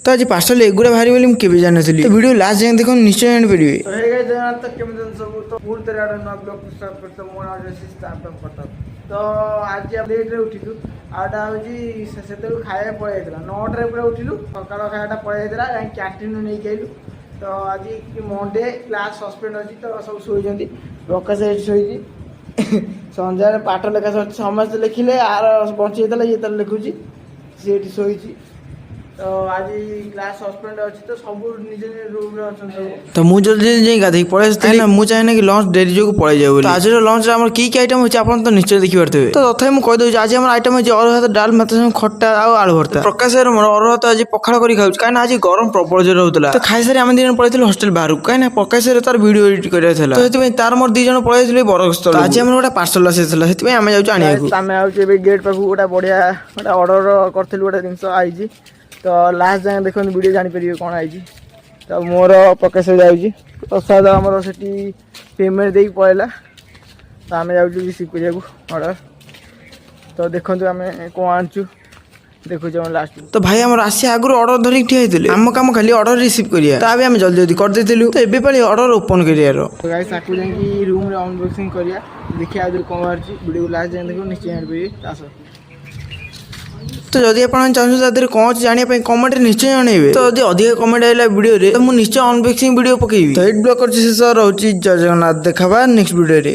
तो आज पार्सल एगुड़ा बाहर बोली मुझे केवे जानी तो वीडियो लास्ट जाए देखो निश्चय जानीपारे। तो हे गाइस जगन्नाथ केमन सब तो पूर्ण तरह नो ब्लॉग स्टार्ट करते मो नाम रे स्टार्ट करता। तो आज लेट रे उठिलु आटा होजी सेते खाया पळे आइतला 9 रे पूरा उठिलु सकाळ खायाटा पळे आइतला जाई कैंटीन नै गेलु। तो आज मंडे क्लास सस्पेंड अछि तो सब सोई जंती प्रकाश सोई संजय पाठ लेखा समस्त लिखिले आर बंची जेतला ये तले लिखुची सेठी सोईची। तो आज क्लास सस्पेंड अछि तो सब निज निज रूम रे अछन सब। तो मु जल्दी जाई गाधई पळे आसथि ना मु चाहे ना कि लंच डेरी जो पळे जाऊ तो आज लंच रे हमर की आइटम होची आपन तो निश्चय देखि परते तो तथापि मु कहि दउ आज हमर आइटम होची अरु भात डाल मात्र खट्टा आ आलू भरता। प्रकाश रे मोर अरु भात आज पखाळ करी खाउ काहे ना आज गरम प्रबल जे रहउतला तो खाइ सारी हम दिन पळेथिल हॉस्टल बाहरु काहे ना प्रकाश रे तार वीडियो एडिट करिया थला तो हेतु तार मोर दी जण पळेथिल बरगस्थल आज हमर गोटा पार्सल आसेथला हेतु हम जाउ आनियाकू आमे आउ एबे गेट पाखु गोटा बढ़िया गोटा ऑर्डर करथिल गोटा जिंस आइजी। तो लास्ट जाए देखो वीडियो जानी परिबे कोन आइजी। तो मोर प्रकाश जाउजी प्रसाद हमर सेठी पेमेंट देई पळेला तो आमे जाउजी रिसीव करियाकू ऑर्डर। तो देखंतु आमे कोन आनचू देखो जो लास्ट तो भाई हमर आसी आगु ऑर्डर धरि ठिया हेतिले हम काम खाली ऑर्डर रिसीव करिया तो हम जल्दी जल्दी कर देतिलु तो एबे पाली ऑर्डर ओपन करियारो। तो गाइस आकु जाई रूम रे अनबॉक्सिंग करिया देखिया आदर कोन बारची वीडियो लास्ट जाए देखो निश्चय जानि परिबे तासो। तो जदि आप चाहते कौन जानापी कमेंट निश्चय जनइबे तो जब अधिक कमेंट आइला वीडियो रे तो मुझे निश्चय अनबॉक्सिंग वीडियो पकेबी। तो एड ब्लॉग कर शेष रोची जय जगन्नाथ देखा नेक्स्ट वीडियो रे।